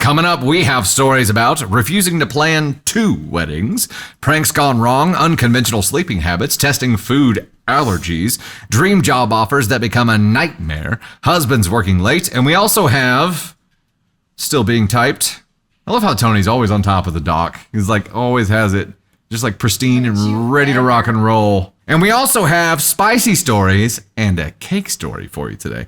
Coming up, we have stories about refusing to plan 2 weddings, pranks gone wrong, unconventional sleeping habits, testing food allergies, dream job offers that become a nightmare, husbands working late, and we also have still being typed. I love how Tony's always on top of the doc. He's like always has it just like pristine and ready to rock and roll. And we also have spicy stories and a cake story for you today.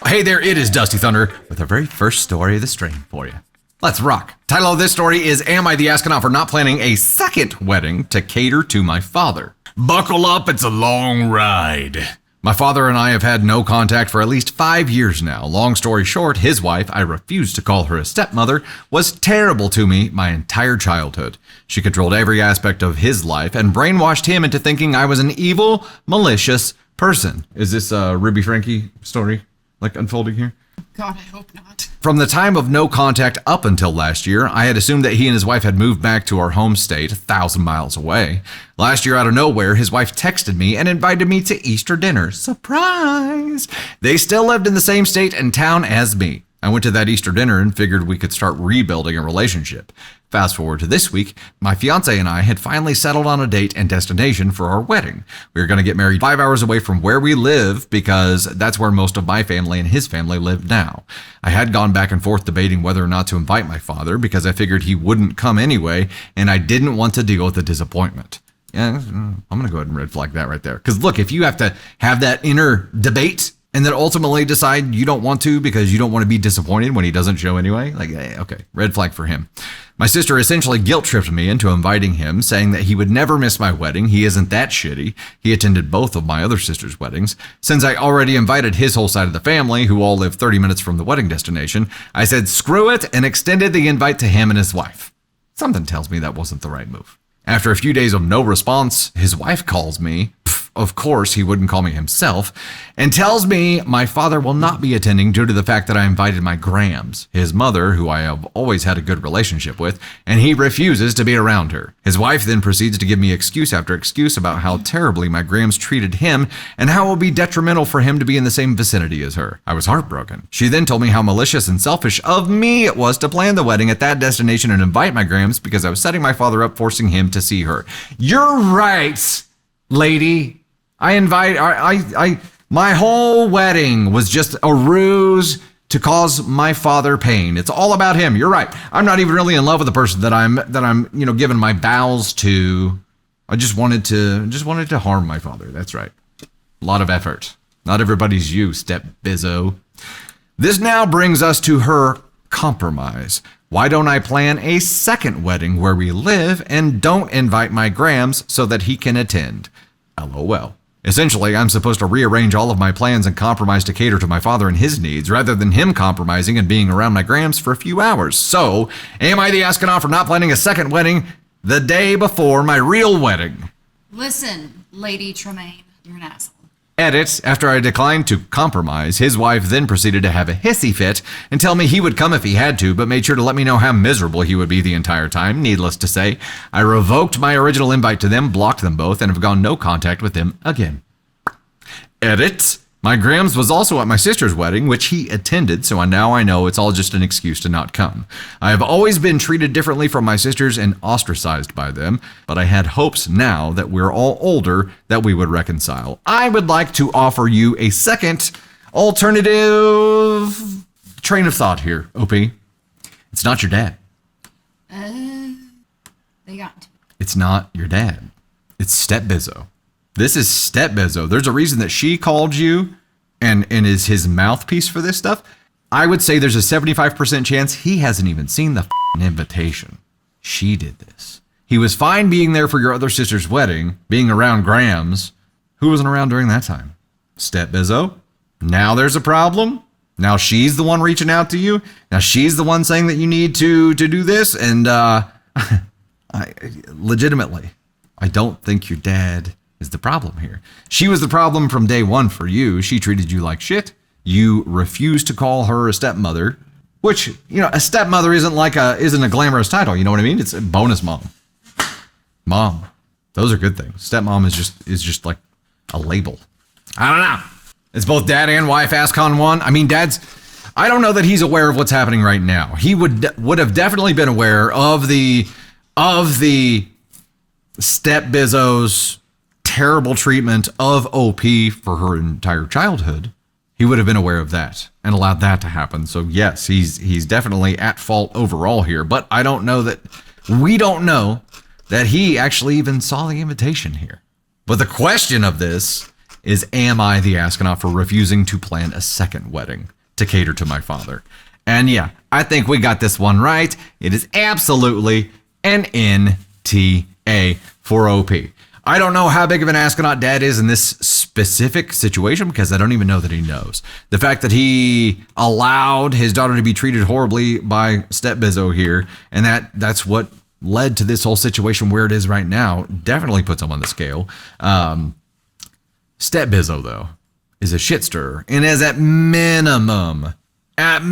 Hey there, it is Dusty Thunder with the very first story of the stream for you. Let's rock. Title of this story is Am I the Astronaut for Not Planning a Second Wedding to Cater to My Father? Buckle up, it's a long ride. My father and I have had no contact for at least 5 years now. Long story short, his wife, I refuse to call her a stepmother, was terrible to me my entire childhood. She controlled every aspect of his life and brainwashed him into thinking I was an evil, malicious person. Is this a Ruby Frankie story unfolding here? God, I hope not. From the time of no contact up until last year, I had assumed that he and his wife had moved back to our home state 1,000 miles away. Last year, out of nowhere, his wife texted me and invited me to Easter dinner. Surprise! They still lived in the same state and town as me. I went to that Easter dinner and figured we could start rebuilding a relationship. Fast forward to this week, my fiance and I had finally settled on a date and destination for our wedding. We were going to get married 5 hours away from where we live because that's where most of my family and his family live now. I had gone back and forth debating whether or not to invite my father because I figured he wouldn't come anyway, and I didn't want to deal with the disappointment. Yeah, I'm going to go ahead and red flag that right there. Because look, if you have to have that inner debate and then ultimately decide you don't want to because you don't want to be disappointed when he doesn't show anyway, okay, red flag for him. My sister essentially guilt-tripped me into inviting him, saying that he would never miss my wedding. He isn't that shitty. He attended both of my other sister's weddings. Since I already invited his whole side of the family, who all live 30 minutes from the wedding destination, I said screw it and extended the invite to him and his wife. Something tells me that wasn't the right move. After a few days of no response, his wife calls me. Of course, he wouldn't call me himself, and tells me my father will not be attending due to the fact that I invited my Grams, his mother, who I have always had a good relationship with, and he refuses to be around her. His wife then proceeds to give me excuse after excuse about how terribly my Grams treated him and how it will be detrimental for him to be in the same vicinity as her. I was heartbroken. She then told me how malicious and selfish of me it was to plan the wedding at that destination and invite my Grams because I was setting my father up, forcing him to see her. You're right, lady. My whole wedding was just a ruse to cause my father pain. It's all about him. You're right. I'm not even really in love with the person that I'm giving my vows to. I just wanted to harm my father. That's right. A lot of effort. Not everybody's you, step bizzo. This now brings us to her compromise. Why don't I plan a second wedding where we live and don't invite my Grams so that he can attend? LOL. Essentially, I'm supposed to rearrange all of my plans and compromise to cater to my father and his needs, rather than him compromising and being around my Grams for a few hours. So, am I the astronaut for not planning a second wedding the day before my real wedding? Listen, Lady Tremaine, you're an asshole. Edit, after I declined to compromise, his wife then proceeded to have a hissy fit and tell me he would come if he had to, but made sure to let me know how miserable he would be the entire time. Needless to say, I revoked my original invite to them, blocked them both, and have gone no contact with them again. Edit, my Grams was also at my sister's wedding, which he attended, so now I know it's all just an excuse to not come. I have always been treated differently from my sisters and ostracized by them, but I had hopes now that we're all older that we would reconcile. I would like to offer you a second alternative train of thought here, OP. It's not your dad. They got to. It's not your dad. It's Step Bizzo. This is Step Bizzo. There's a reason that she called you and is his mouthpiece for this stuff. I would say there's a 75% chance he hasn't even seen the invitation. She did this. He was fine being there for your other sister's wedding, being around Grams. Who wasn't around during that time? Step Bizzo. Now there's a problem. Now she's the one reaching out to you. Now she's the one saying that you need to do this. And legitimately, I don't think your dad is the problem here. She was the problem from day one for you. She treated you like shit. You refused to call her a stepmother. Which, a stepmother isn't a glamorous title. You know what I mean? It's a bonus mom. Mom. Those are good things. Stepmom is just like a label. I don't know. It's both dad and wife AskCon 1. I mean, I don't know that he's aware of what's happening right now. He would have definitely been aware of the step bizzo's terrible treatment of OP for her entire childhood. He would have been aware of that and allowed that to happen. So yes, he's definitely at fault overall here. But we don't know that he actually even saw the invitation here. But the question of this is, am I the astronaut for refusing to plan a second wedding to cater to my father? And yeah, I think we got this one right. It is absolutely an NTA for OP. I don't know how big of an astronaut dad is in this specific situation because I don't even know that he knows. The fact that he allowed his daughter to be treated horribly by Step Bizzo here, and that's what led to this whole situation where it is right now, definitely puts him on the scale. Step Bizzo, though, is a shit stirrer and is at minimum, an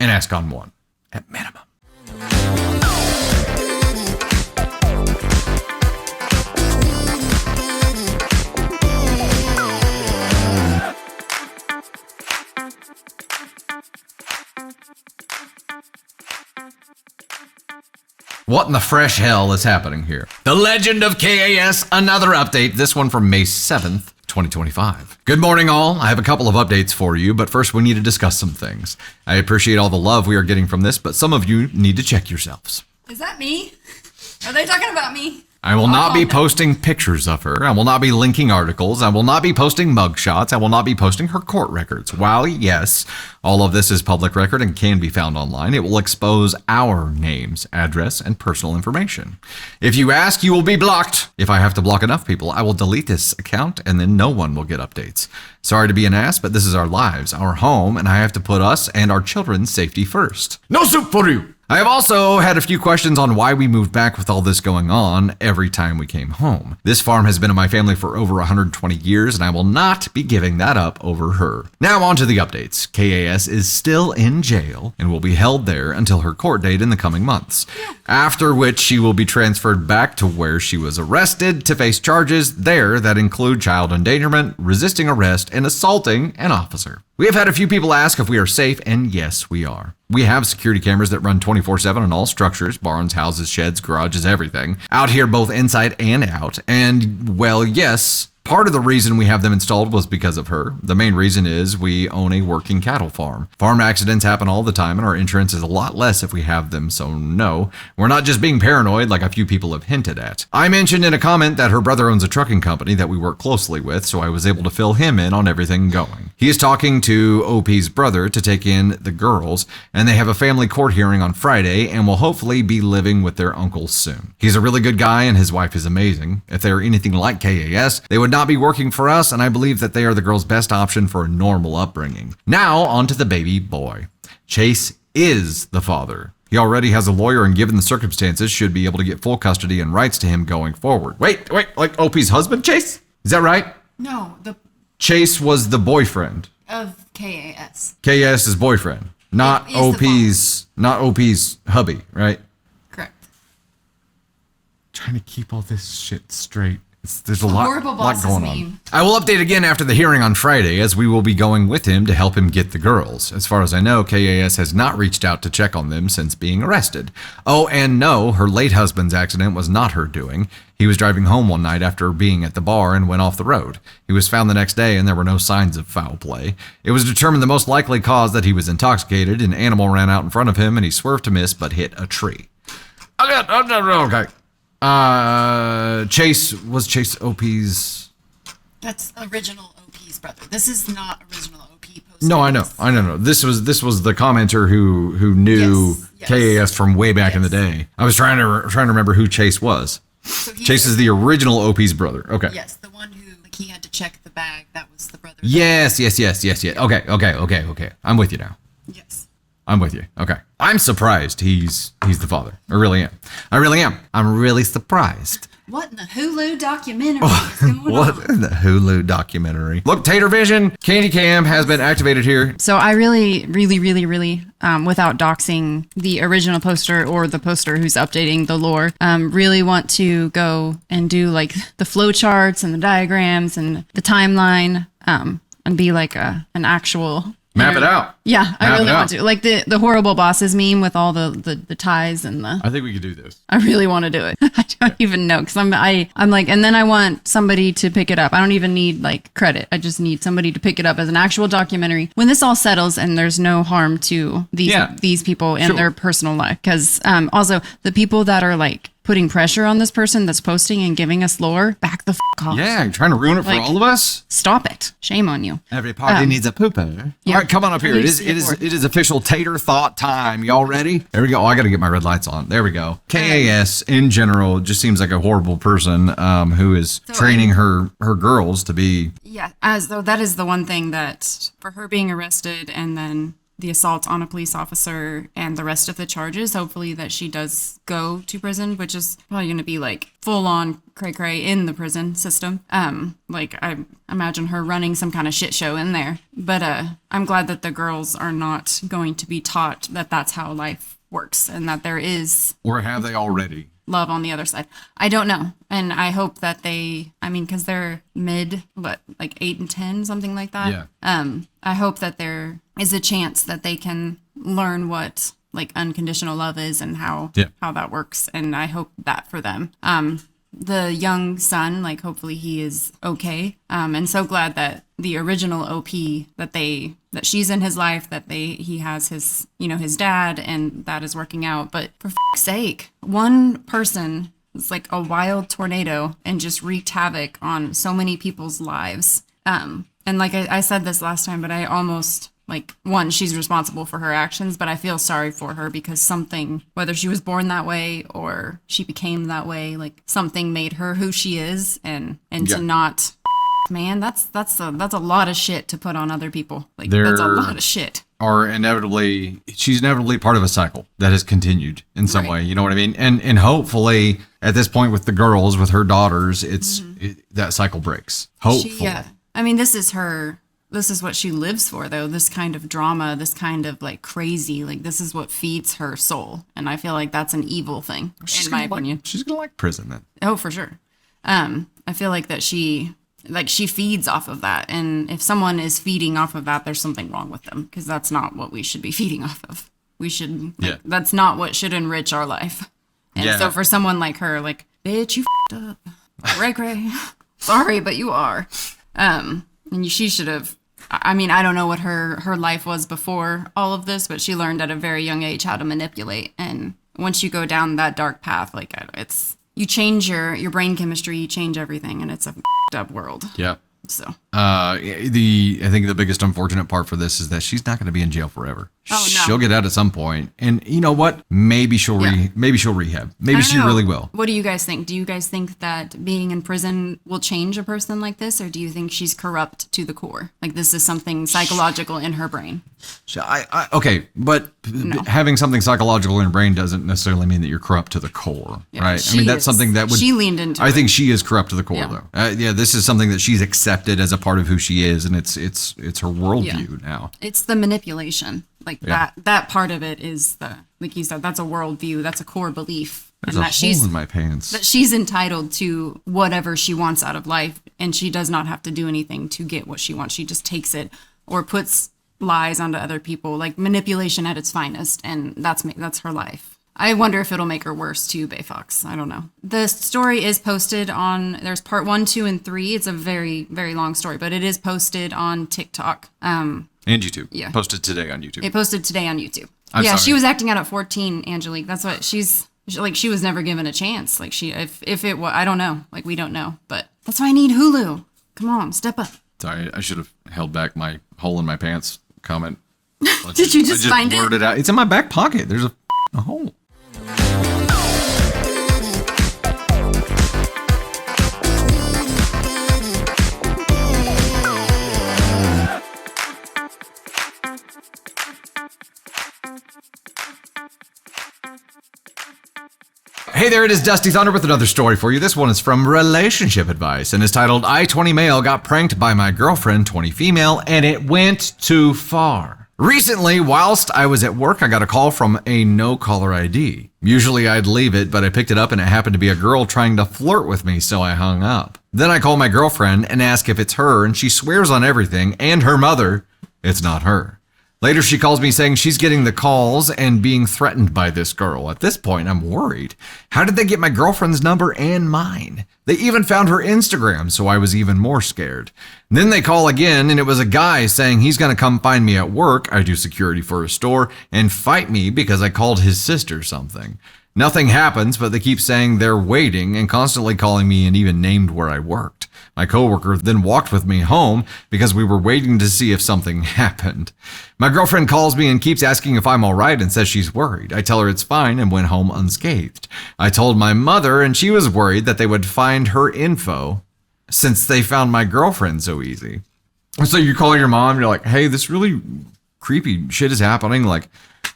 AskCon 1. At minimum. What in the fresh hell is happening here? The Legend of KAS, another update, this one from May 7th, 2025. Good morning, all. I have a couple of updates for you, but first we need to discuss some things. I appreciate all the love we are getting from this, but some of you need to check yourselves. Is that me? Are they talking about me? I will not be posting pictures of her. I will not be linking articles. I will not be posting mugshots. I will not be posting her court records. While, yes, all of this is public record and can be found online, it will expose our names, address, and personal information. If you ask, you will be blocked. If I have to block enough people, I will delete this account and then no one will get updates. Sorry to be an ass, but this is our lives, our home, and I have to put us and our children's safety first. No soup for you! I have also had a few questions on why we moved back with all this going on every time we came home. This farm has been in my family for over 120 years, and I will not be giving that up over her. Now on to the updates. KAS is still in jail and will be held there until her court date in the coming months, after which she will be transferred back to where she was arrested to face charges there that include child endangerment, resisting arrest, and assaulting an officer. We have had a few people ask if we are safe, and yes, we are. We have security cameras that run 24/7 on all structures, barns, houses, sheds, garages, everything. Out here, both inside and out. And, well, yes, part of the reason we have them installed was because of her. The main reason is we own a working cattle farm. Farm accidents happen all the time, and our insurance is a lot less if we have them, so no, we're not just being paranoid like a few people have hinted at. I mentioned in a comment that her brother owns a trucking company that we work closely with, so I was able to fill him in on everything going. He is talking to OP's brother to take in the girls, and they have a family court hearing on Friday and will hopefully be living with their uncle soon. He's a really good guy, and his wife is amazing. If they are anything like KAS, they would not be working for us, and I believe that they are the girl's best option for a normal upbringing. Now, on to the baby boy. Chase is the father. He already has a lawyer and given the circumstances should be able to get full custody and rights to him going forward. Wait, like OP's husband, Chase? Is that right? No, Chase was the boyfriend. of KAS. KAS's boyfriend. Not OP's hubby, right? Correct. Trying to keep all this shit straight. There's a lot going on. I will update again after the hearing on Friday, as we will be going with him to help him get the girls. As far as I know, KAS has not reached out to check on them since being arrested. Oh, and no, her late husband's accident was not her doing. He was driving home one night after being at the bar and went off the road. He was found the next day and there were no signs of foul play. It was determined the most likely cause that he was intoxicated. An animal ran out in front of him and he swerved to miss but hit a tree. Okay. Chase OP's. That's original OP's brother. This is not original OP post. No, I know. This was the commenter who knew KAS from way back in the day. I was trying to remember who Chase was. So Chase is the original OP's brother. Okay. Yes, the one who he had to check the bag. That was the brother. Yes. Okay. I'm with you now. Yes. I'm with you. Okay. I'm surprised he's the father. I really am. I'm really surprised What in the Hulu documentary is going on? What in the Hulu documentary? Look, Tater Vision, Candy Cam has been activated here. So I really, without doxing the original poster or the poster who's updating the lore, really want to go and do like the flow charts and the diagrams and the timeline, and be like an actual... Map it out. Yeah, I really want to. Like the horrible bosses meme with all the ties and the... I think we could do this. I really want to do it. I don't even know, because I'm like, and then I want somebody to pick it up. I don't even need like credit. I just need somebody to pick it up as an actual documentary when this all settles and there's no harm to these people and their personal life. Because also the people that are like putting pressure on this person that's posting and giving us lore, back the off. Yeah, you're trying to ruin it for all of us. Stop it. Shame on you. Every party needs a pooper. Yeah. All right, come on up here. It is official Tater Thought time. Y'all ready? There we go. Oh, I got to get my red lights on. There we go. KAS in general just seems like a horrible person who is training her girls to be. Yeah, as though that is the one thing that for her being arrested and then the assault on a police officer and the rest of the charges, hopefully that she does go to prison, which is probably going to be like full on cray in the prison system. Like I imagine her running some kind of shit show in there. But I'm glad that the girls are not going to be taught that that's how life works and that there is... Or have they already? Love on the other side. I don't know. And I hope that because they're mid, like 8 and 10, something like that. Yeah. I hope that there is a chance that they can learn what like unconditional love is and how that works. And I hope that for them. The young son, like hopefully he is okay. And so glad that the original OP that she's in his life, that he has his, his dad, and that is working out. But for fuck's sake, one person is like a wild tornado and just wreaked havoc on so many people's lives. And like I said this last time, but I almost she's responsible for her actions, but I feel sorry for her because something, whether she was born that way or she became that way, like something made her who she is, and to not, man, that's a lot of shit to put on other people. Like that's a lot of shit. She's inevitably part of a cycle that has continued in some way. You know what I mean? And hopefully at this point with the girls, with her daughters, that cycle breaks. Hopefully. This is what she lives for, though. This kind of drama, this kind of like crazy, like this is what feeds her soul. And I feel like that's an evil thing, in my opinion. She's going to like prison then. Oh, for sure. I feel like that she feeds off of that. And if someone is feeding off of that, there's something wrong with them, because that's not what we should be feeding off of. We should, that's not what should enrich our life. And so for someone like her, like, bitch, you f***ed up. Cray. Sorry, but you are. And she should have, I don't know what her life was before all of this, but she learned at a very young age how to manipulate. And once you go down that dark path, like you change your brain chemistry, you change everything, and it's a f***ed up world. Yeah. So I think the biggest unfortunate part for this is that she's not going to be in jail forever. Oh, no. She'll get out at some point, and you know what? Maybe she'll rehab. Maybe she really will. What do you guys think? Do you guys think that being in prison will change a person like this, or do you think she's corrupt to the core? Like this is something psychological in her brain. Okay, but having something psychological in her brain doesn't necessarily mean that you're corrupt to the core, right? That's something that she leaned into. I think she is corrupt to the core, though. This is something that she's accepted as a part of who she is, and it's her worldview now. It's the manipulation. That part of it is like you said, that's a worldview, that's a core belief. There's a hole in my pants. That she's entitled to whatever she wants out of life, and she does not have to do anything to get what she wants. She just takes it or puts lies onto other people, like manipulation at its finest, and that's her life. I wonder if it'll make her worse too, Bay Fox. I don't know. The story is posted there's part 1, 2, and 3. It's a very, very long story, but it is posted on TikTok. And YouTube. Yeah. Posted today on YouTube. It posted today on YouTube. I'm sorry. She was acting out at 14, Angelique. That's what she was never given a chance. Like if it was, I don't know. Like we don't know, but that's why I need Hulu. Come on, step up. Sorry, I should have held back my hole in my pants comment. Did you just find it? I just blurted out. It's in my back pocket. There's a hole. Hey there, it is Dusty Thunder with another story for you. This one is from Relationship Advice and is titled, I, 20 male, got pranked by my girlfriend, 20 female, and it went too far. Recently, whilst I was at work, I got a call from a no-caller ID. Usually I'd leave it, but I picked it up and it happened to be a girl trying to flirt with me, so I hung up. Then I call my girlfriend and ask if it's her, and she swears on everything, and her mother, it's not her. Later, she calls me saying she's getting the calls and being threatened by this girl. At this point, I'm worried. How did they get my girlfriend's number and mine? They even found her Instagram, so I was even more scared. Then they call again, and it was a guy saying he's going to come find me at work, I do security for a store, and fight me because I called his sister something. Nothing happens, but they keep saying they're waiting and constantly calling me and even named where I worked. My coworker then walked with me home because we were waiting to see if something happened. My girlfriend calls me and keeps asking if I'm all right and says she's worried. I tell her it's fine and went home unscathed. I told my mother and she was worried that they would find her info since they found my girlfriend so easy. So you call your mom, you're like, hey, this really creepy shit is happening. Like,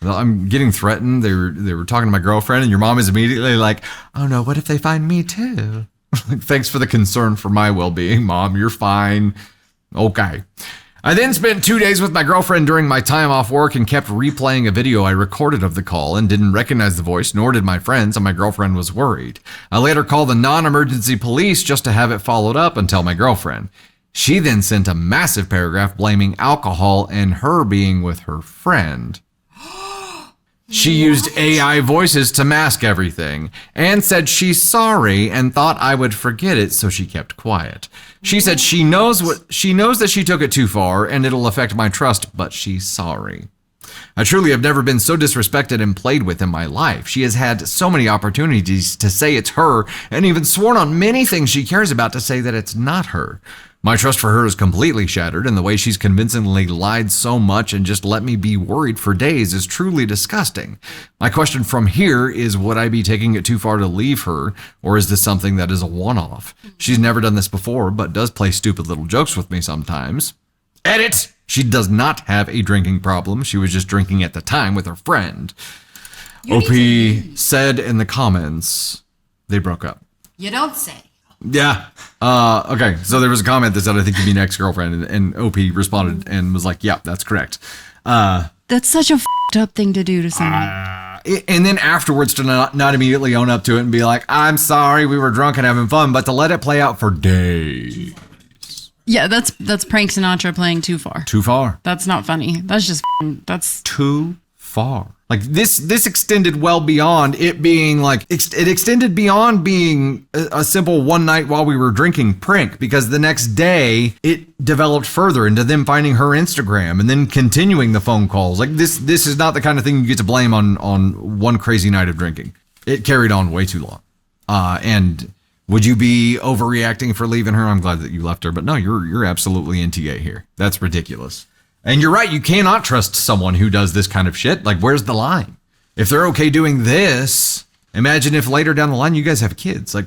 I'm getting threatened. They were talking to my girlfriend, and your mom is immediately like, oh no, what if they find me too? Thanks for the concern for my well-being, Mom. You're fine. Okay. I then spent 2 days with my girlfriend during my time off work and kept replaying a video I recorded of the call and didn't recognize the voice, nor did my friends, and my girlfriend was worried. I later called the non-emergency police just to have it followed up and tell my girlfriend. She then sent a massive paragraph blaming alcohol and her being with her friend. She used AI voices to mask everything and said she's sorry and thought I would forget it, so she kept quiet. She said she knows that she took it too far and it'll affect my trust, but she's sorry. I truly have never been so disrespected and played with in my life. She has had so many opportunities to say it's her and even sworn on many things she cares about to say that it's not her. My trust for her is completely shattered, and the way she's convincingly lied so much and just let me be worried for days is truly disgusting. My question from here is, would I be taking it too far to leave her, or is this something that is a one-off? She's never done this before, but does play stupid little jokes with me sometimes. Edit! She does not have a drinking problem. She was just drinking at the time with her friend. OP said in the comments, they broke up. You don't say. Yeah. Okay. So there was a comment that said, I think you'd be an ex-girlfriend. And OP responded and was like, yeah, that's correct. That's such a f***ed up thing to do to someone. And then afterwards to not immediately own up to it and be like, I'm sorry, we were drunk and having fun, but to let it play out for days. Yeah, that's Prank Sinatra playing too far. Too far. That's not funny. That's just that's too far. Like this extended well beyond it being like, it extended beyond being a simple one night while we were drinking prank, because the next day it developed further into them finding her Instagram and then continuing the phone calls. Like this is not the kind of thing you get to blame on one crazy night of drinking. It carried on way too long. And would you be overreacting for leaving her? I'm glad that you left her, but no, you're absolutely NTA here. That's ridiculous. And you're right, you cannot trust someone who does this kind of shit. Like, where's the line? If they're okay doing this, imagine if later down the line you guys have kids. Like,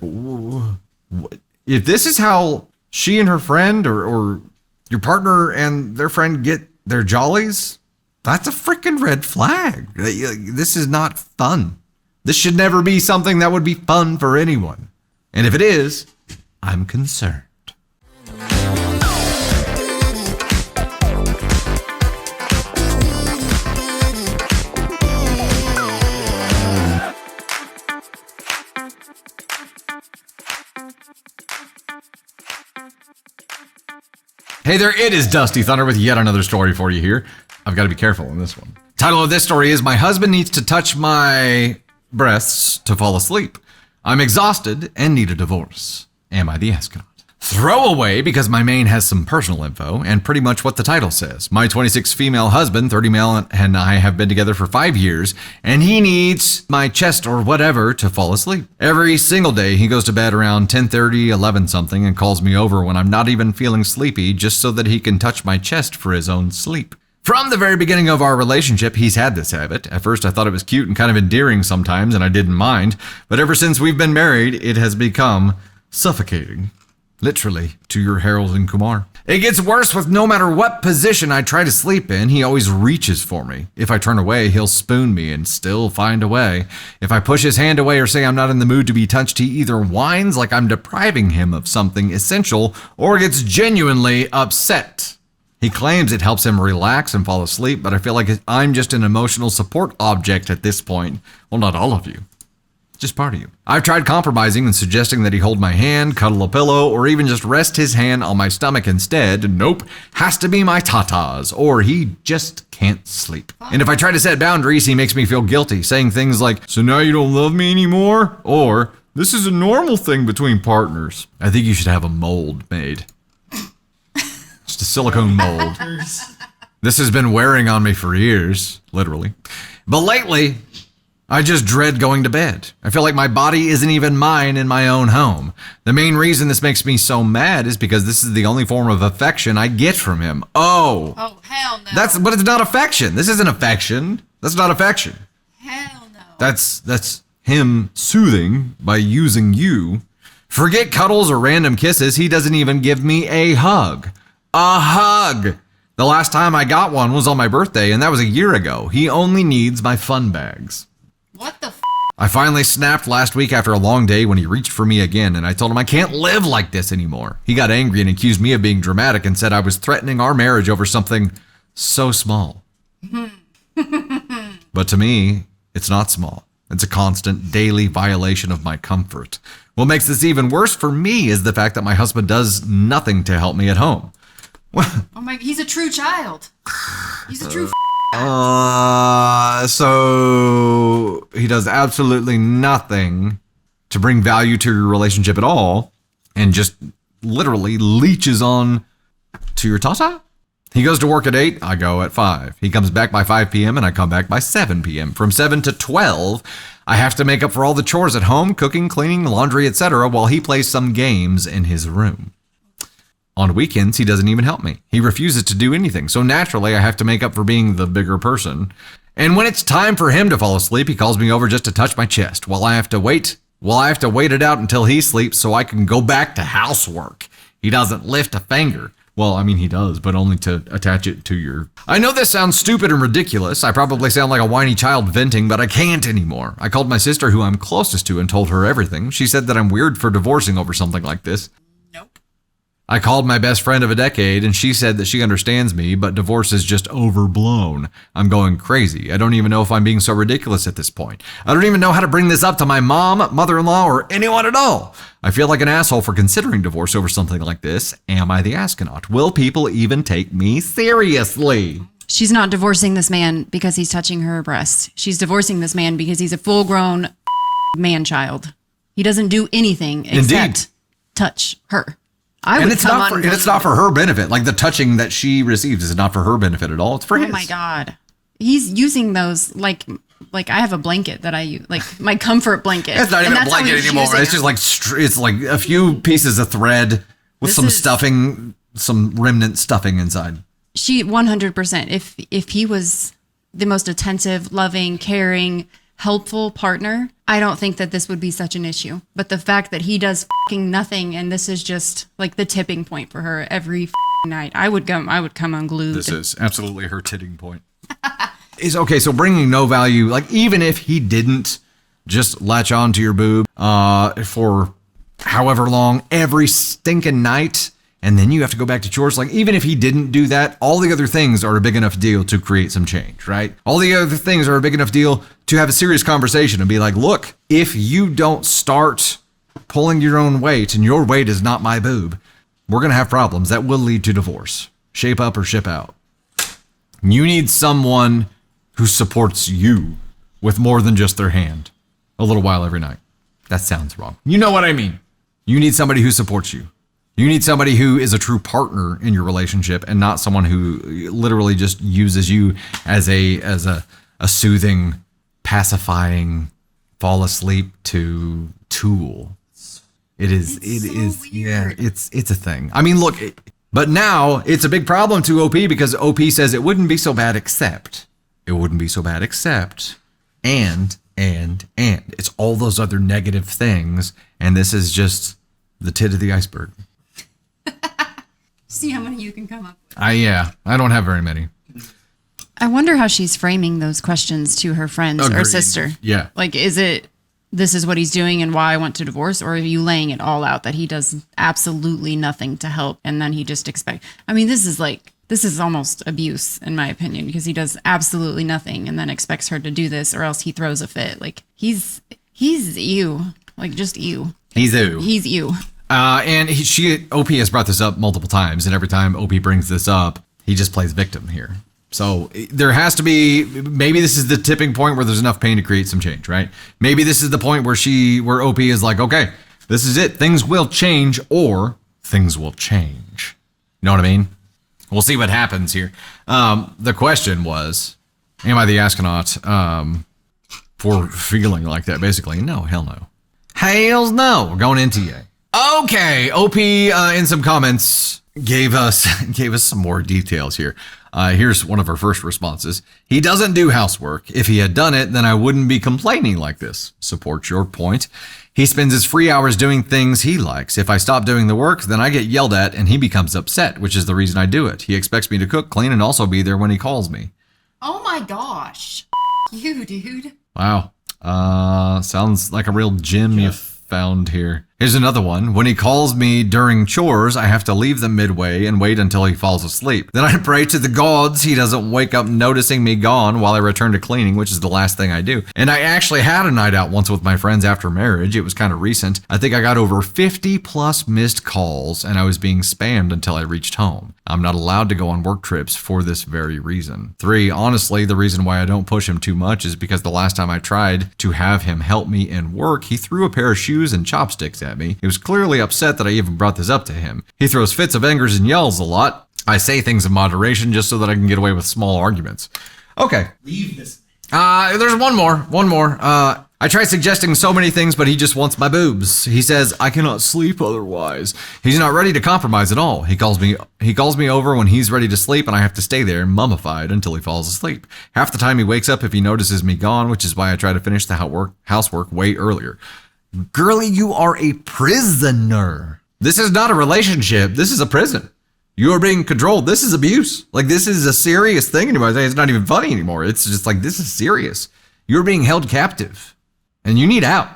if this is how she and her friend or your partner and their friend get their jollies, that's a freaking red flag. This is not fun. This should never be something that would be fun for anyone. And if it is, I'm concerned. Hey there, it is Dusty Thunder with yet another story for you here. I've got to be careful in this one. Title of this story is, My Husband Needs to Touch My Breasts to Fall Asleep. I'm exhausted and need a divorce. Am I the astronaut? Throwaway, because my main has some personal info and pretty much what the title says. My 26 female husband, 30 male, and I have been together for 5 years, and he needs my chest or whatever to fall asleep. Every single day he goes to bed around 10:30, 11 something and calls me over when I'm not even feeling sleepy just so that he can touch my chest for his own sleep. From the very beginning of our relationship, he's had this habit. At first, I thought it was cute and kind of endearing sometimes, and I didn't mind. But ever since we've been married, it has become suffocating. Literally, to your Harold and Kumar. It gets worse with no matter what position I try to sleep in, he always reaches for me. If I turn away, he'll spoon me and still find a way. If I push his hand away or say I'm not in the mood to be touched, he either whines like I'm depriving him of something essential or gets genuinely upset. He claims it helps him relax and fall asleep, but I feel like I'm just an emotional support object at this point. Well, not all of you. Just part of you. I've tried compromising and suggesting that he hold my hand, cuddle a pillow, or even just rest his hand on my stomach instead. Nope, has to be my tatas, or he just can't sleep. And if I try to set boundaries, he makes me feel guilty, saying things like, so now you don't love me anymore? Or, this is a normal thing between partners. I think you should have a mold made. Just a silicone mold. This has been wearing on me for years, literally. But lately, I just dread going to bed. I feel like my body isn't even mine in my own home. The main reason this makes me so mad is because this is the only form of affection I get from him. Oh, hell no. But it's not affection. This isn't affection. That's not affection. Hell no. That's him soothing by using you. Forget cuddles or random kisses. He doesn't even give me a hug. A hug. The last time I got one was on my birthday, and that was a year ago. He only needs my fun bags. What the f? I finally snapped last week after a long day when he reached for me again, and I told him I can't live like this anymore. He got angry and accused me of being dramatic and said I was threatening our marriage over something so small. But to me, it's not small. It's a constant daily violation of my comfort. What makes this even worse for me is the fact that my husband does nothing to help me at home. Oh my, he's a true child. He's a true So he does absolutely nothing to bring value to your relationship at all and just literally leeches on to your tata. He goes to work at 8, I go at 5. He comes back by 5 p.m. and I come back by 7 p.m. From 7 to 12, I have to make up for all the chores at home, cooking, cleaning, laundry, etc., while he plays some games in his room. On weekends, he doesn't even help me. He refuses to do anything, so naturally I have to make up for being the bigger person. And when it's time for him to fall asleep, he calls me over just to touch my chest while I have to wait it out until he sleeps so I can go back to housework. He doesn't lift a finger. Well, I mean, he does, but only to attach it to your... I know this sounds stupid and ridiculous. I probably sound like a whiny child venting, but I can't anymore. I called my sister, who I'm closest to, and told her everything. She said that I'm weird for divorcing over something like this. Nope. I called my best friend of a decade, and she said that she understands me, but divorce is just overblown. I'm going crazy. I don't even know if I'm being so ridiculous at this point. I don't even know how to bring this up to my mom, mother-in-law, or anyone at all. I feel like an asshole for considering divorce over something like this. Am I the astronaut? Will people even take me seriously? She's not divorcing this man because he's touching her breast. She's divorcing this man because he's a full-grown man-child. He doesn't do anything except touch her. It's not for her benefit. Like the touching that she receives is not for her benefit at all. It's for his. Oh my God. He's using those like I have a blanket that I use, like my comfort blanket. It's not even a blanket anymore. It's just like it's like a few pieces of thread with some remnant stuffing inside. She 100%. If he was the most attentive, loving, caring, helpful partner, I don't think that this would be such an issue. But the fact that he does fucking nothing, and this is just like the tipping point for her every night, I would come unglued. This is absolutely her tipping point. Is okay. So bringing no value, like even if he didn't just latch on to your boob for however long every stinking night, and then you have to go back to chores. Like even if he didn't do that, all the other things are a big enough deal to create some change, right? All the other things are a big enough deal to have a serious conversation and be like, look, if you don't start pulling your own weight and your weight is not my boob, we're going to have problems that will lead to divorce. Shape up or ship out. You need someone who supports you with more than just their hand a little while every night. That sounds wrong. You know what I mean? You need somebody who supports you. You need somebody who is a true partner in your relationship and not someone who literally just uses you as a soothing, pacifying, fall asleep to tool. It's a thing. I mean, look, but now it's a big problem to OP because OP says it wouldn't be so bad except, and it's all those other negative things. And this is just the tip of the iceberg. See how many you can come up with. I don't have very many. I wonder how she's framing those questions to her friends or Agreed. sister. Yeah. Like, is it, this is what he's doing and why I want to divorce? Or are you laying it all out that he does absolutely nothing to help and then he just expect? I mean, this is almost abuse in my opinion, because he does absolutely nothing and then expects her to do this or else he throws a fit. Like, he's you. Like, just you. He's you. He's you. And OP has brought this up multiple times, and every time OP brings this up, he just plays victim here. So there has to be, maybe this is the tipping point where there's enough pain to create some change, right? Maybe this is the point where OP is like, okay, this is it. Things will change, or things will change. You know what I mean? We'll see what happens here. The question was, am I the astronaut for feeling like that? Basically, no, hell no. Hells no. We're going into NTA. Okay, OP in some comments gave us some more details here. Here's one of her first responses. He doesn't do housework. If he had done it, then I wouldn't be complaining like this. Support your point. He spends his free hours doing things he likes. If I stop doing the work, then I get yelled at and he becomes upset, which is the reason I do it. He expects me to cook, clean, and also be there when he calls me. Oh my gosh. You, dude. Wow. Sounds like a real gem you found here. Here's another one. When he calls me during chores, I have to leave them midway and wait until he falls asleep. Then I pray to the gods he doesn't wake up noticing me gone while I return to cleaning, which is the last thing I do. And I actually had a night out once with my friends after marriage. It was kind of recent. I think I got over 50 plus missed calls and I was being spammed until I reached home. I'm not allowed to go on work trips for this very reason. 3, honestly, the reason why I don't push him too much is because the last time I tried to have him help me in work, he threw a pair of shoes and chopsticks at me. He was clearly upset that I even brought this up to him. He throws fits of anger and yells a lot. I say things in moderation just so that I can get away with small arguments. Okay. Leave this. There's one more. I tried suggesting so many things, but he just wants my boobs. He says I cannot sleep otherwise. He's not ready to compromise at all. He calls me over when he's ready to sleep, and I have to stay there mummified until he falls asleep. Half the time he wakes up if he notices me gone, which is why I try to finish the housework way earlier. Girlie, you are a prisoner. This is not a relationship. This is a prison. You are being controlled. This is abuse. Like, this is a serious thing anymore. It's not even funny anymore. It's just like, this is serious. You're being held captive and you need out.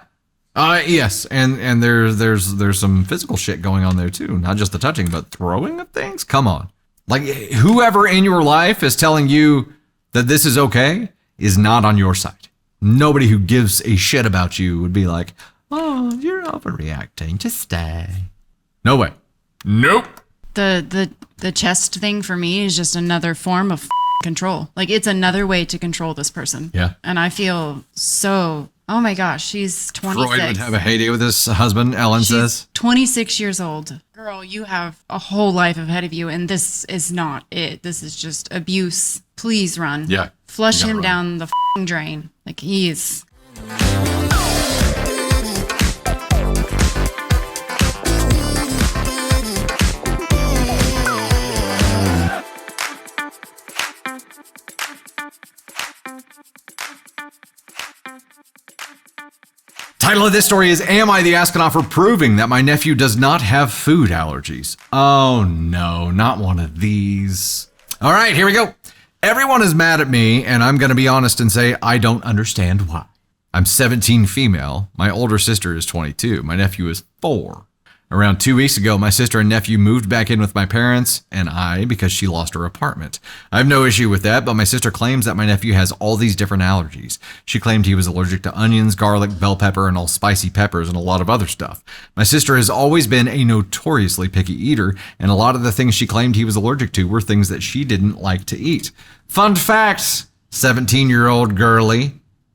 Yes. And there's some physical shit going on there too. Not just the touching, but throwing of things. Come on. Like, whoever in your life is telling you that this is okay is not on your side. Nobody who gives a shit about you would be like, oh, you're overreacting. Just stay. No way. Nope. The chest thing for me is just another form of control. Like, it's another way to control this person. Yeah. And I feel so, oh my gosh, she's 26. Freud would have a heyday with his husband, Ellen says. 26 years old. Girl, you have a whole life ahead of you, and this is not it. This is just abuse. Please run. Yeah. Flush him run. down the drain. Like, he is. Title of this story is, Am I the Astronaut for Proving That My Nephew Does Not Have Food Allergies? Oh no, not one of these. All right, here we go. Everyone is mad at me, and I'm going to be honest and say I don't understand why. I'm 17 female. My older sister is 22. My nephew is 4. Around 2 weeks ago, my sister and nephew moved back in with my parents and I because she lost her apartment. I have no issue with that, but my sister claims that my nephew has all these different allergies. She claimed he was allergic to onions, garlic, bell pepper, and all spicy peppers and a lot of other stuff. My sister has always been a notoriously picky eater, and a lot of the things she claimed he was allergic to were things that she didn't like to eat. Fun fact, 17-year-old girlie,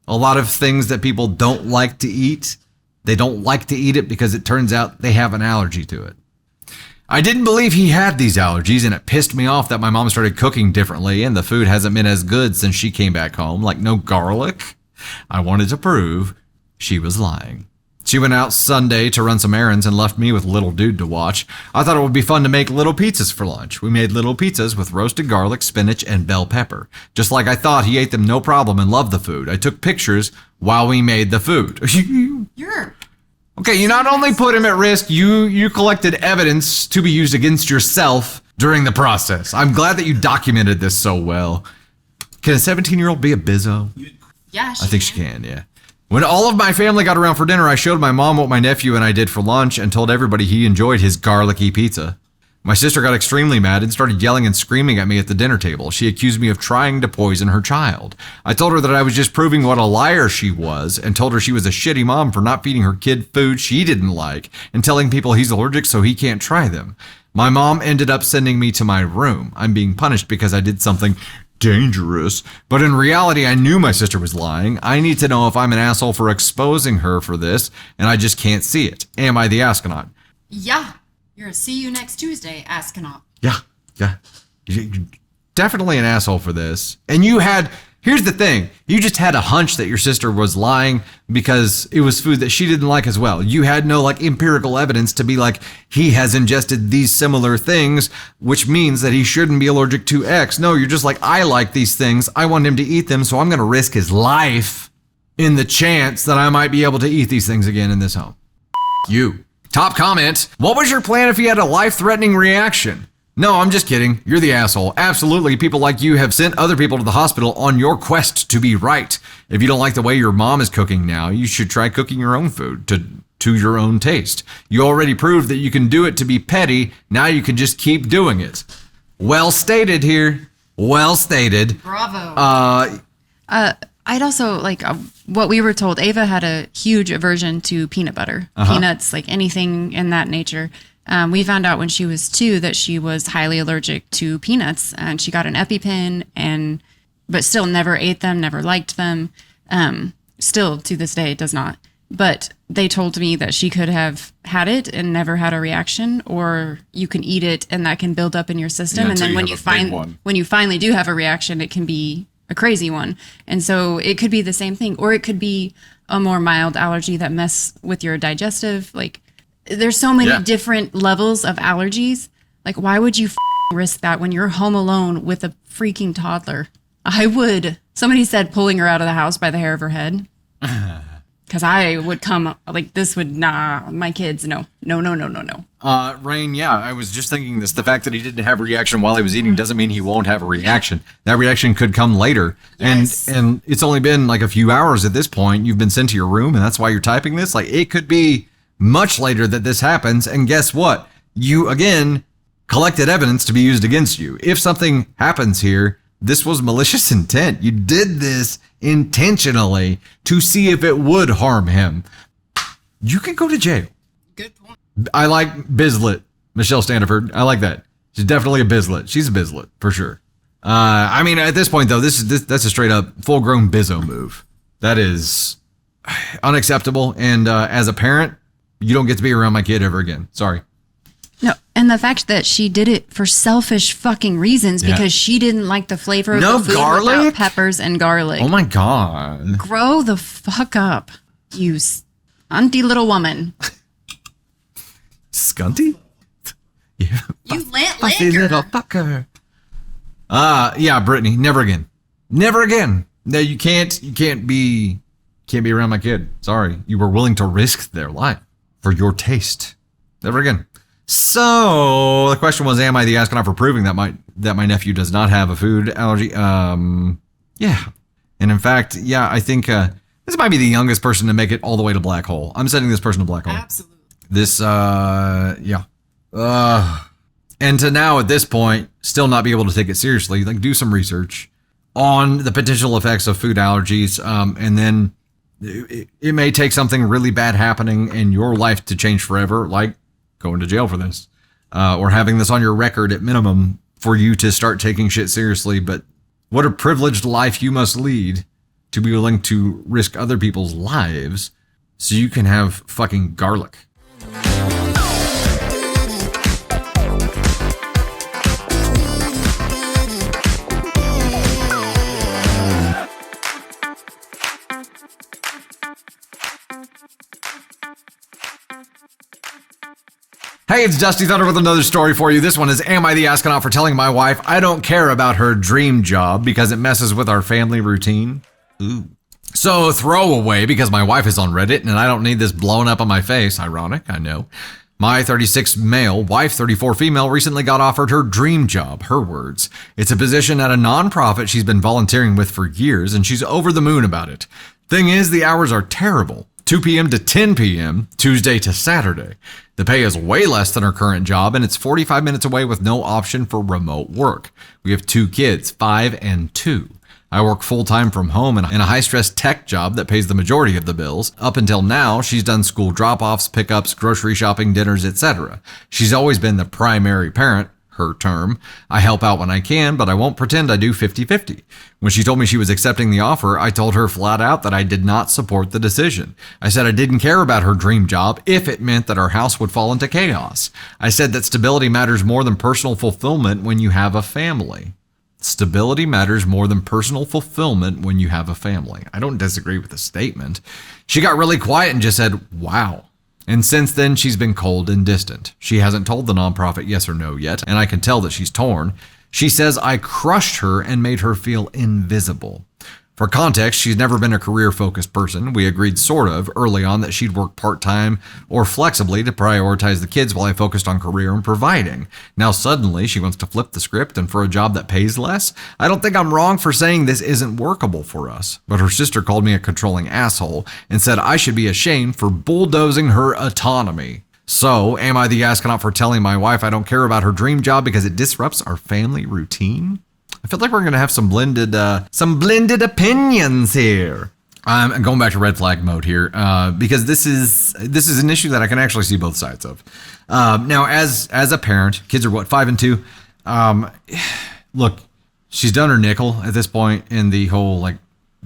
a lot of things that people don't like to eat, they don't like to eat it because it turns out they have an allergy to it. I didn't believe he had these allergies, and it pissed me off that my mom started cooking differently and the food hasn't been as good since she came back home, like no garlic. I wanted to prove she was lying. She went out Sunday to run some errands and left me with little dude to watch. I thought it would be fun to make little pizzas for lunch. We made little pizzas with roasted garlic, spinach, and bell pepper. Just like I thought, he ate them no problem and loved the food. I took pictures while we made the food. You're Okay, you not only put him at risk, you collected evidence to be used against yourself during the process. I'm glad that you documented this so well. Can a 17-year-old be a bizzo? Yeah, I think she can, yeah. When all of my family got around for dinner, I showed my mom what my nephew and I did for lunch and told everybody he enjoyed his garlicky pizza. My sister got extremely mad and started yelling and screaming at me at the dinner table. She accused me of trying to poison her child. I told her that I was just proving what a liar she was and told her she was a shitty mom for not feeding her kid food she didn't like and telling people he's allergic so he can't try them. My mom ended up sending me to my room. I'm being punished because I did something dangerous, but in reality, I knew my sister was lying. I need to know if I'm an asshole for exposing her for this, and I just can't see it. Am I the astronaut? Yeah. You're a see you next Tuesday astronaut. Yeah. You're definitely an asshole for this. And here's the thing. You just had a hunch that your sister was lying because it was food that she didn't like as well. You had no empirical evidence to be like, he has ingested these similar things, which means that he shouldn't be allergic to X. No, you're just like, I like these things. I want him to eat them. So I'm going to risk his life in the chance that I might be able to eat these things again in this home. You. Top comment. What was your plan if you had a life-threatening reaction? No, I'm just kidding. You're the asshole. Absolutely, people like you have sent other people to the hospital on your quest to be right. If you don't like the way your mom is cooking now, you should try cooking your own food to your own taste. You already proved that you can do it to be petty. Now you can just keep doing it. Well stated here. Well stated. Bravo. I'd also what we were told. Ava had a huge aversion to peanut butter, peanuts, anything in that nature. We found out when she was 2 that she was highly allergic to peanuts, and she got an EpiPen, but still never ate them, never liked them. Still to this day does not. But they told me that she could have had it and never had a reaction, or you can eat it and that can build up in your system, and then when you finally do have a reaction, it can be a crazy one. And so it could be the same thing, or it could be a more mild allergy that mess with your digestive. There's so many different levels of allergies. Why would you risk that when you're home alone with a freaking toddler? I would. Somebody said pulling her out of the house by the hair of her head. Because I would come my kids, no. Rain, yeah, I was just thinking this. The fact that he didn't have a reaction while he was eating doesn't mean he won't have a reaction. That reaction could come later. Yes. And it's only been a few hours at this point. You've been sent to your room, and that's why you're typing this. It could be much later that this happens. And guess what? You, again, collected evidence to be used against you. If something happens here, this was malicious intent. You did this intentionally to see if it would harm him. You can go to jail. Good point. I like Bizlet, Michelle Standiford. I like that. She's definitely a Bizlet. She's a Bizlet for sure. At this point though, that's a straight up full grown bizzo move. That is unacceptable. And as a parent, you don't get to be around my kid ever again. Sorry. No, and the fact that she did it for selfish fucking reasons because she didn't like the flavor of the food without peppers and garlic. Oh my God. Grow the fuck up, you stunty little woman. Skunty? Yeah. You fussy little fucker. Yeah, Brittany, never again. Never again. No, you can't be around my kid. Sorry. You were willing to risk their life for your taste. Never again. So the question was, am I the astronaut for proving that my nephew does not have a food allergy? Yeah. And in fact, yeah, I think this might be the youngest person to make it all the way to black hole. I'm sending this person to black hole. Absolutely. This, yeah. And to now at this point, still not be able to take it seriously. Do some research on the potential effects of food allergies. And then it may take something really bad happening in your life to change forever, like going to jail for this, or having this on your record at minimum for you to start taking shit seriously. But what a privileged life you must lead to be willing to risk other people's lives so you can have fucking garlic. Hey, it's Dusty Thunder with another story for you. This one is, am I the astronaut for telling my wife I don't care about her dream job because it messes with our family routine? Ooh. So throwaway because my wife is on Reddit and I don't need this blown up on my face. Ironic, I know. My 36 male, wife 34 female recently got offered her dream job, her words. It's a position at a nonprofit she's been volunteering with for years, and she's over the moon about it. Thing is, the hours are terrible. 2 p.m. to 10 p.m., Tuesday to Saturday. The pay is way less than her current job, and it's 45 minutes away with no option for remote work. We have 2 kids, 5 and 2. I work full-time from home in a high-stress tech job that pays the majority of the bills. Up until now, she's done school drop-offs, pickups, grocery shopping, dinners, etc. She's always been the primary parent, her term. I help out when I can, but I won't pretend I do 50-50. When she told me she was accepting the offer, I told her flat out that I did not support the decision. I said I didn't care about her dream job if it meant that our house would fall into chaos. I said that stability matters more than personal fulfillment when you have a family. Stability matters more than personal fulfillment when you have a family. I don't disagree with the statement. She got really quiet and just said, wow. And since then, she's been cold and distant. She hasn't told the nonprofit yes or no yet, and I can tell that she's torn. She says I crushed her and made her feel invisible. For context, she's never been a career-focused person. We agreed sort of early on that she'd work part-time or flexibly to prioritize the kids while I focused on career and providing. Now suddenly she wants to flip the script and for a job that pays less? I don't think I'm wrong for saying this isn't workable for us. But her sister called me a controlling asshole and said I should be ashamed for bulldozing her autonomy. So, am I the astronaut for telling my wife I don't care about her dream job because it disrupts our family routine? I feel like we're going to have some blended opinions here. I'm going back to red flag mode here because this is an issue that I can actually see both sides of. Now, as a parent, kids are 5 and 2. Look, she's done her nickel at this point in the whole like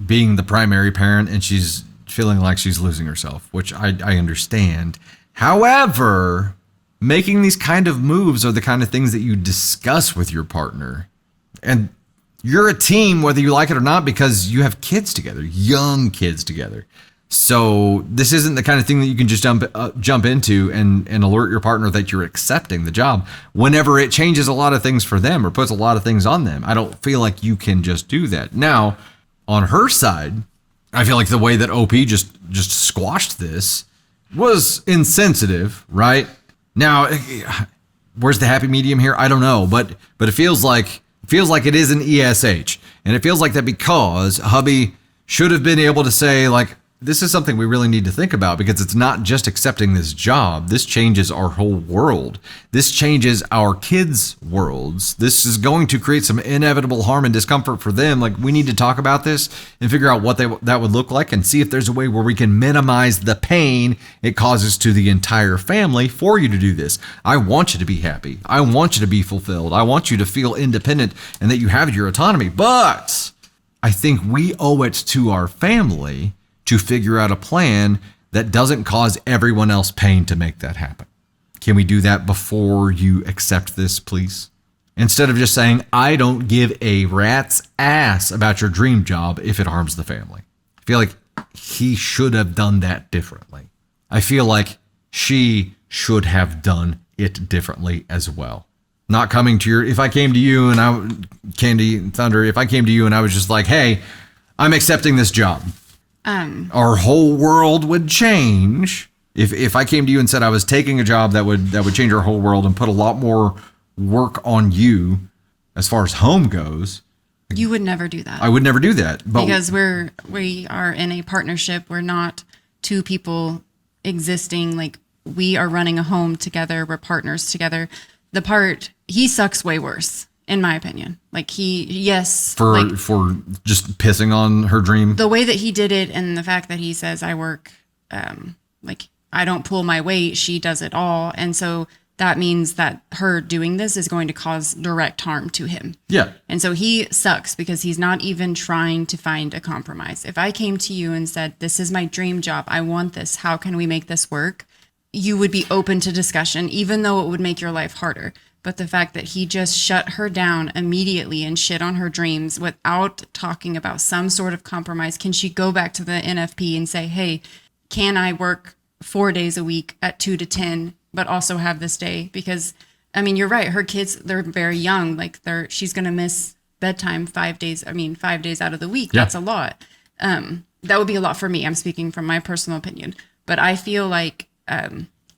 being the primary parent, and she's feeling like she's losing herself, which I understand. However, making these kind of moves are the kind of things that you discuss with your partner. And you're a team, whether you like it or not, because you have kids together, young kids together. So this isn't the kind of thing that you can just jump into and alert your partner that you're accepting the job whenever it changes a lot of things for them or puts a lot of things on them. I don't feel like you can just do that. Now, on her side, I feel like the way that OP just squashed this was insensitive, right? Now, where's the happy medium here? I don't know, but it feels like it is an ESH. And it feels like that because hubby should have been able to say, like, this is something we really need to think about because it's not just accepting this job. This changes our whole world. This changes our kids' worlds. This is going to create some inevitable harm and discomfort for them. Like, we need to talk about this and figure out what that would look like and see if there's a way where we can minimize the pain it causes to the entire family for you to do this. I want you to be happy. I want you to be fulfilled. I want you to feel independent and that you have your autonomy. But I think we owe it to our family to figure out a plan that doesn't cause everyone else pain to make that happen. Can we do that before you accept this, please? Instead of just saying, I don't give a rat's ass about your dream job if it harms the family. I feel like he should have done that differently. I feel like she should have done it differently as well. Not coming to if I came to you and Candy Thunder, if I came to you and I was just like, hey, I'm accepting this job. Our whole world would change if I came to you and said I was taking a job that would change our whole world and put a lot more work on you as far as home goes. You would never do that. I would never do that. But because we are in a partnership. We're not two people existing. Like, we are running a home together. We're partners together. He sucks way worse, in my opinion. Like, for just pissing on her dream. The way that he did it, and the fact that he says I work, I don't pull my weight, she does it all. And so that means that her doing this is going to cause direct harm to him. Yeah. And so he sucks because he's not even trying to find a compromise. If I came to you and said, this is my dream job, I want this, how can we make this work? You would be open to discussion, even though it would make your life harder. But the fact that he just shut her down immediately and shit on her dreams without talking about some sort of compromise. Can she go back to the NFP and say, hey, can I work 4 days a week at 2 to 10, but also have this day? Because, I mean, you're right. Her kids, they're very young. Like, she's going to miss bedtime 5 days. 5 days out of the week. Yeah. That's a lot. That would be a lot for me. I'm speaking from my personal opinion. But I feel like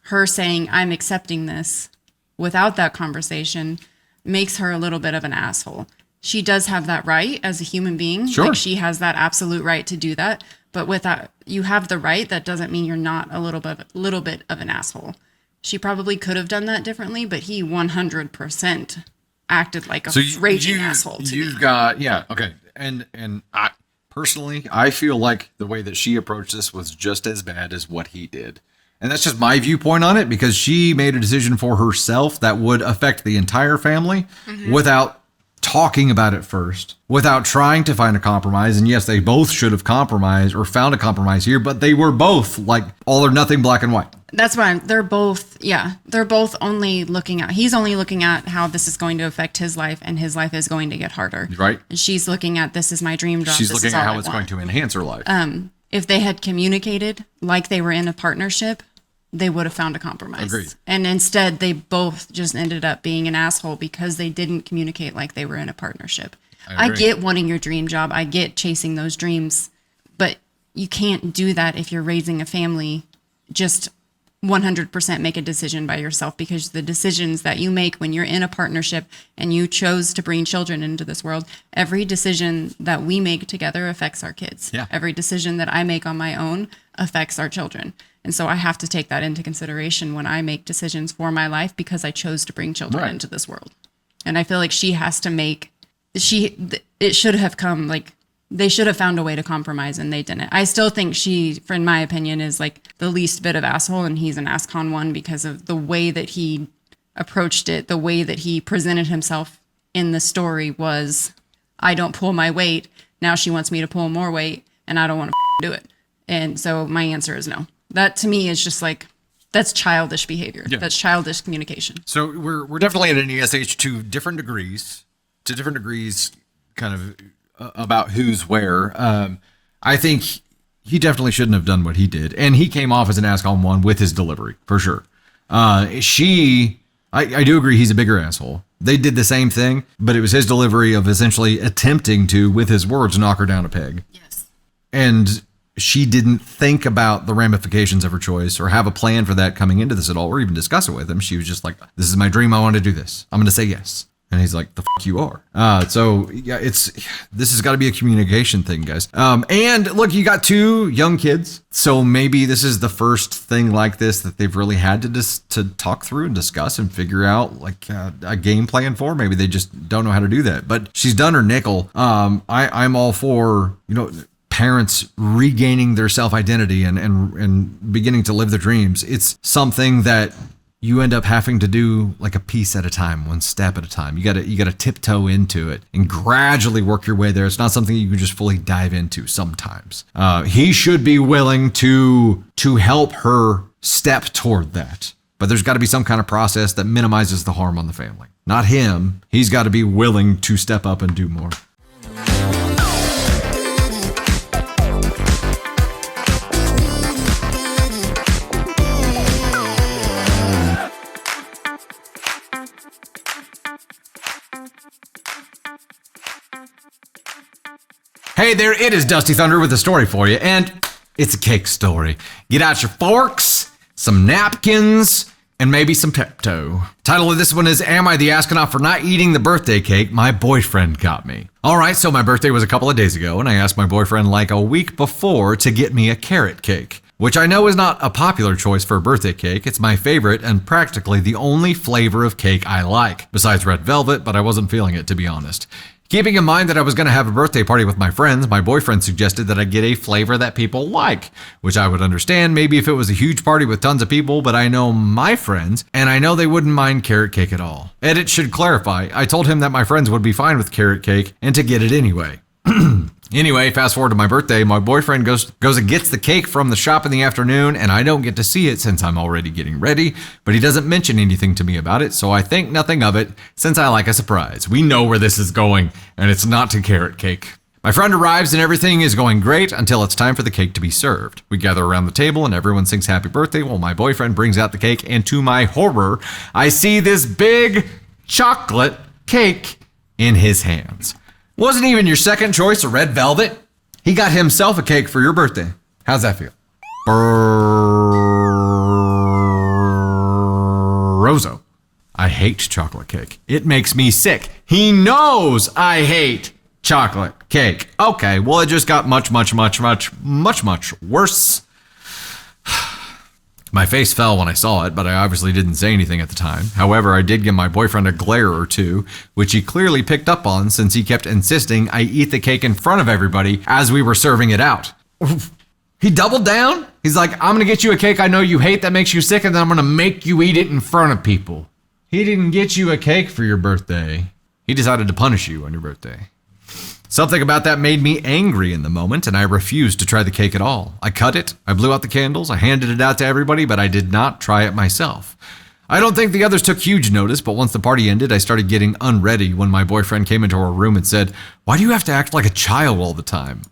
her saying, I'm accepting this without that conversation makes her a little bit of an asshole. She does have that right as a human being. Sure. Like, she has that absolute right to do that. But with that, you have the right. That doesn't mean you're not a little bit of an asshole. She probably could have done that differently, but he 100% acted like a raging asshole to me. Okay. And I personally, I feel like the way that she approached this was just as bad as what he did. And that's just my viewpoint on it, because she made a decision for herself that would affect the entire family without talking about it first, without trying to find a compromise. And yes, they both should have compromised or found a compromise here, but they were both like all or nothing, black and white. That's why they're both only looking at, he's only looking at how this is going to affect his life, and his life is going to get harder. Right. And she's looking at, this is my dream job. She's looking at how it's going to enhance her life. If they had communicated like they were in a partnership, they would have found a compromise. Agreed. And instead, they both just ended up being an asshole because they didn't communicate like they were in a partnership. I get wanting your dream job. I get chasing those dreams. But you can't do that if you're raising a family. Just 100% make a decision by yourself, because the decisions that you make when you're in a partnership and you chose to bring children into this world, every decision that we make together affects our kids. Yeah. Every decision that I make on my own affects our children. And so I have to take that into consideration when I make decisions for my life, because I chose to bring children into this world. And I feel like she has to make, it should have come, like, they should have found a way to compromise, and they didn't. I still think she, in my opinion, is like the least bit of asshole, and he's an ASCON one because of the way that he approached it, the way that he presented himself in the story was, I don't pull my weight. Now she wants me to pull more weight, and I don't want to do it. And so my answer is no. That to me is just like, that's childish behavior. Yeah. That's childish communication. So we're definitely at an ESH to different degrees, kind of about who's where. I think he definitely shouldn't have done what he did. And he came off as an ASCON one with his delivery, for sure. I do agree he's a bigger asshole. They did the same thing, but it was his delivery of essentially attempting to, with his words, knock her down a peg. Yes. And she didn't think about the ramifications of her choice or have a plan for that coming into this at all, or even discuss it with him. She was just like, this is my dream. I want to do this. I'm going to say yes. And he's like, the fuck you are. So yeah, this has got to be a communication thing, guys. And look, you got 2 young kids. So maybe this is the first thing like this that they've really had to talk through and discuss and figure out like a game plan for. Maybe they just don't know how to do that, but she's done her nickel. I'm all for, parents regaining their self-identity and beginning to live their dreams. It's something that you end up having to do like a piece at a time, one step at a time. You gotta tiptoe into it and gradually work your way there. It's not something you can just fully dive into sometimes. He should be willing to help her step toward that. But there's got to be some kind of process that minimizes the harm on the family. Not him. He's got to be willing to step up and do more. Hey there, it is Dusty Thunder with a story for you, and it's a cake story. Get out your forks, some napkins, and maybe some Pepto. Title of this one is, Am I the Astronaut for Not Eating the Birthday Cake My Boyfriend Got Me? Alright, so my birthday was a couple of days ago, and I asked my boyfriend like a week before to get me a carrot cake, which I know is not a popular choice for a birthday cake. It's my favorite and practically the only flavor of cake I like, besides red velvet, but I wasn't feeling it, to be honest. Keeping in mind that I was going to have a birthday party with my friends, my boyfriend suggested that I get a flavor that people like, which I would understand maybe if it was a huge party with tons of people, but I know my friends, and I know they wouldn't mind carrot cake at all. Edit should clarify, I told him that my friends would be fine with carrot cake and to get it anyway. Anyway, fast forward to my birthday, my boyfriend goes and gets the cake from the shop in the afternoon, and I don't get to see it since I'm already getting ready, but he doesn't mention anything to me about it, so I think nothing of it since I like a surprise. We know where this is going, and it's not to carrot cake. My friend arrives and everything is going great until it's time for the cake to be served. We gather around the table and everyone sings happy birthday while my boyfriend brings out the cake, and to my horror, I see this big chocolate cake in his hands. Wasn't even your second choice a red velvet? He got himself a cake for your birthday. How's that feel? hate chocolate cake. It makes me sick. He knows I hate chocolate cake. Okay, well, it just got much worse. My face fell when I saw it, but I obviously didn't say anything at the time. However, I did give my boyfriend a glare or two, which he clearly picked up on since he kept insisting I eat the cake in front of everybody as we were serving it out. He doubled down. He's like, I'm going to get you a cake I know you hate that makes you sick, and then I'm going to make you eat it in front of people. He didn't get you a cake for your birthday. He decided to punish you on your birthday. Something about that made me angry in the moment, and I refused to try the cake at all. I cut it, I blew out the candles, I handed it out to everybody, but I did not try it myself. I don't think the others took huge notice, but once the party ended, I started getting unready when my boyfriend came into our room and said, "Why do you have to act like a child all the time?"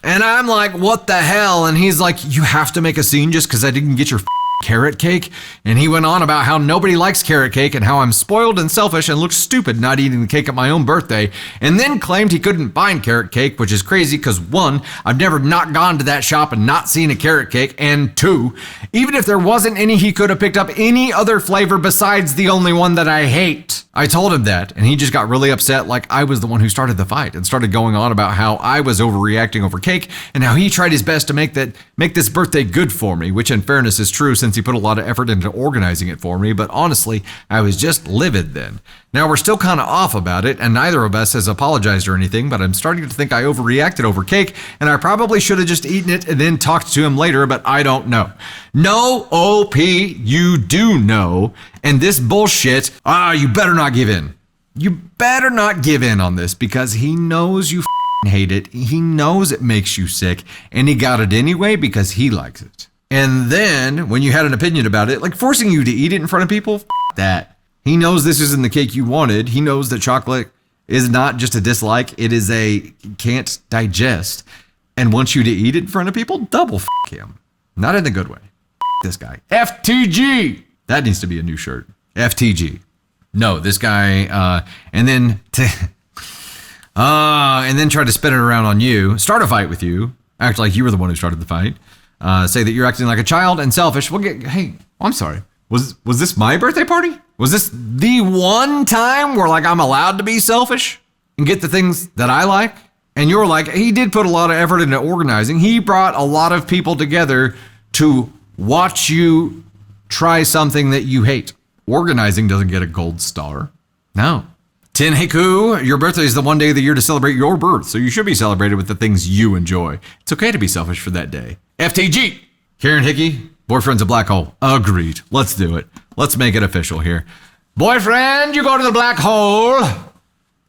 And I'm like, what the hell? And he's like, you have to make a scene just because I didn't get your carrot cake? And he went on about how nobody likes carrot cake and how I'm spoiled and selfish and look stupid not eating the cake at my own birthday, and then claimed he couldn't find carrot cake, which is crazy because 1, I've never not gone to that shop and not seen a carrot cake, and 2, even if there wasn't any, he could have picked up any other flavor besides the only one that I hate. I told him that, and he just got really upset like I was the one who started the fight and started going on about how I was overreacting over cake and how he tried his best to make this birthday good for me, which in fairness is true since he put a lot of effort into organizing it for me, but honestly, I was just livid then. Now we're still kind of off about it, and neither of us has apologized or anything, but I'm starting to think I overreacted over cake, and I probably should have just eaten it and then talked to him later, but I don't know. No, OP, you do know, and this bullshit, you better not give in. You better not give in on this because he knows you hate it, he knows it makes you sick, and he got it anyway because he likes it. And then, when you had an opinion about it, like forcing you to eat it in front of people, that. He knows this isn't the cake you wanted. He knows that chocolate is not just a dislike, it is a can't digest, and wants you to eat it in front of people, double him. Not in the good way. This guy. FTG! That needs to be a new shirt. FTG. No, this guy, and then try to spin it around on you, start a fight with you, act like you were the one who started the fight, say that you're acting like a child and selfish. Hey, I'm sorry. Was this my birthday party? Was this the one time where like I'm allowed to be selfish and get the things that I like? And you're like, he did put a lot of effort into organizing. He brought a lot of people together to watch you try something that you hate. Organizing doesn't get a gold star. No. Tenheku, your birthday is the one day of the year to celebrate your birth, so you should be celebrated with the things you enjoy. It's okay to be selfish for that day. FTG. Karen Hickey, boyfriend's a black hole. Agreed. Let's do it. Let's make it official here. Boyfriend, you go to the black hole.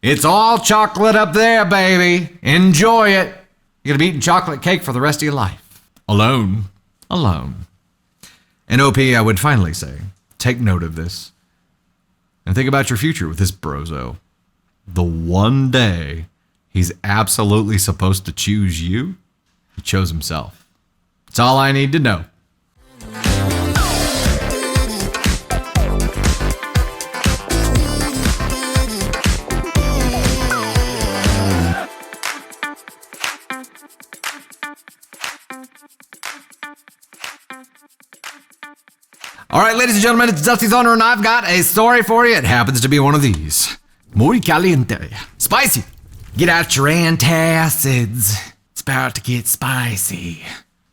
It's all chocolate up there, baby. Enjoy it. You're gonna be eating chocolate cake for the rest of your life. Alone. And OP, I would finally say, take note of this. And think about your future with this brozo. The one day he's absolutely supposed to choose you, he chose himself. It's all I need to know. All right, ladies and gentlemen, it's Dusty's Honor, and I've got a story for you. It happens to be one of these. Muy caliente. Spicy. Get out your antacids. It's about to get spicy.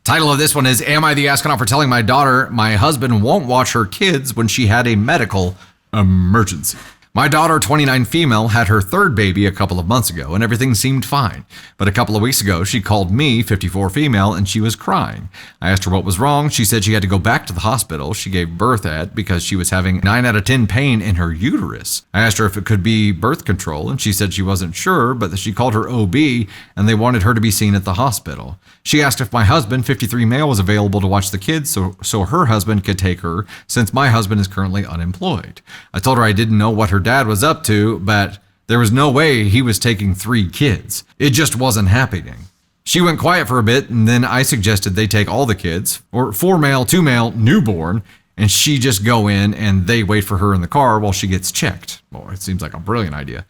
Title of this one is, Am I the Astronaut for Telling My Daughter My Husband Won't Watch Her Kids When She Had a Medical Emergency? My daughter, 29 female, had her third baby a couple of months ago, and everything seemed fine. But a couple of weeks ago, she called me, 54 female, and she was crying. I asked her what was wrong. She said she had to go back to the hospital she gave birth at because she was having 9 out of 10 pain in her uterus. I asked her if it could be birth control, and she said she wasn't sure, but that she called her OB, and they wanted her to be seen at the hospital. She asked if my husband, 53 male, was available to watch the kids so her husband could take her, since my husband is currently unemployed. I told her I didn't know what her dad was up to, but there was no way he was taking 3 kids. It just wasn't happening. She went quiet for a bit, and then I suggested they take all the kids, or 4 male, 2 male, newborn, and she just go in and they wait for her in the car while she gets checked. Well, it seems like a brilliant idea.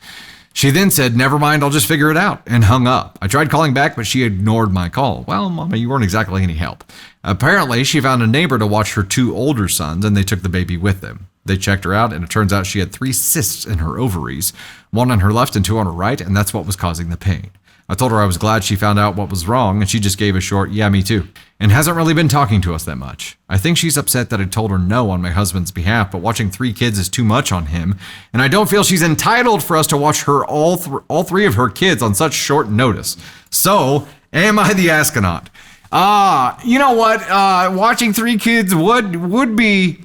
She then said, never mind, I'll just figure it out, and hung up. I tried calling back, but she ignored my call. Well, Mama, you weren't exactly any help. Apparently, she found a neighbor to watch her 2 older sons, and they took the baby with them. They checked her out, and it turns out she had 3 cysts in her ovaries, 1 on her left and 2 on her right, and that's what was causing the pain. I told her I was glad she found out what was wrong, and she just gave a short, yeah, me too, and hasn't really been talking to us that much. I think she's upset that I told her no on my husband's behalf, but watching 3 kids is too much on him, and I don't feel she's entitled for us to watch her all 3 of her kids on such short notice. So, am I the astronaut? You know what? Watching 3 kids would be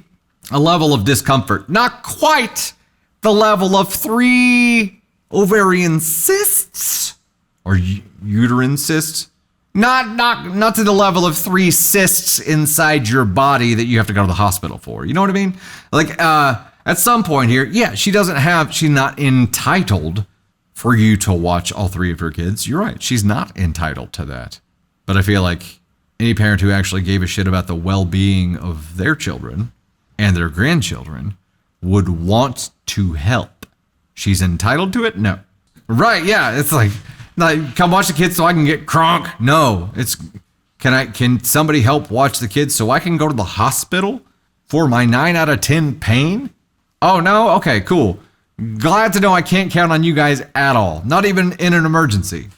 a level of discomfort. Not quite the level of 3 ovarian cysts or uterine cysts. Not to the level of 3 cysts inside your body that you have to go to the hospital for. You know what I mean? Like, at some point here, yeah, she's not entitled for you to watch all 3 of her kids. You're right. She's not entitled to that. But I feel like any parent who actually gave a shit about the well-being of their children and their grandchildren would want to help. She's entitled to it? No. Right, yeah, it's like come watch the kids so I can get crunk. No, it's can somebody help watch the kids so I can go to the hospital for my 9 out of 10 pain? Oh no? Okay, cool. Glad to know I can't count on you guys at all. Not even in an emergency.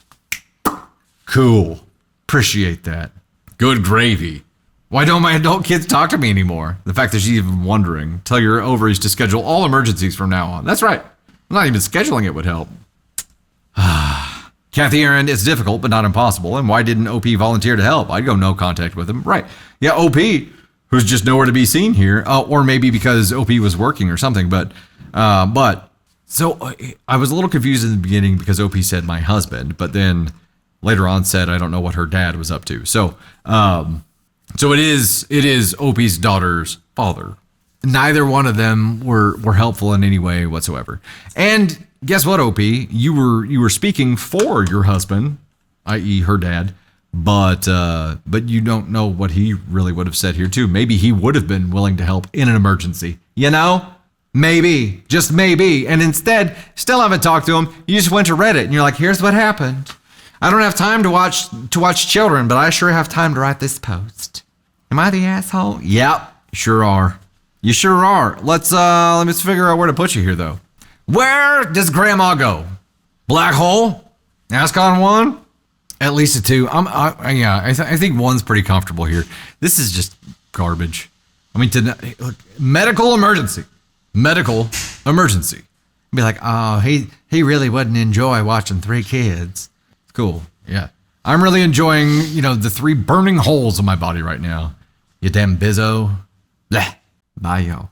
Cool. Appreciate that. Good gravy. Why don't my adult kids talk to me anymore? The fact that she's even wondering. Tell your ovaries to schedule all emergencies from now on. That's right. Not even scheduling it would help. Kathy Aaron, it's difficult, but not impossible. And why didn't OP volunteer to help? I'd go no contact with him. Right. Yeah, OP, who's just nowhere to be seen here. Or maybe because OP was working or something. But so I was a little confused in the beginning because OP said my husband, but then later on said I don't know what her dad was up to. So it is OP's daughter's father. Neither one of them were helpful in any way whatsoever. And guess what, OP? You were speaking for your husband, i.e. her dad, but you don't know what he really would have said here too. Maybe he would have been willing to help in an emergency. You know? Maybe. Just maybe. And instead, still haven't talked to him. You just went to Reddit and you're like, here's what happened. I don't have time to watch children, but I sure have time to write this post. Am I the asshole? Yep, sure are. You sure are. Let me figure out where to put you here, though. Where does Grandma go? Black hole? Ascon 1? At least a 2. I think 1's pretty comfortable here. This is just garbage. I mean, look, medical emergency. Be like, oh, he really wouldn't enjoy watching 3 kids. Cool. Yeah. I'm really enjoying, the 3 burning holes in my body right now. You damn bizzo. Bleh. Bye, y'all.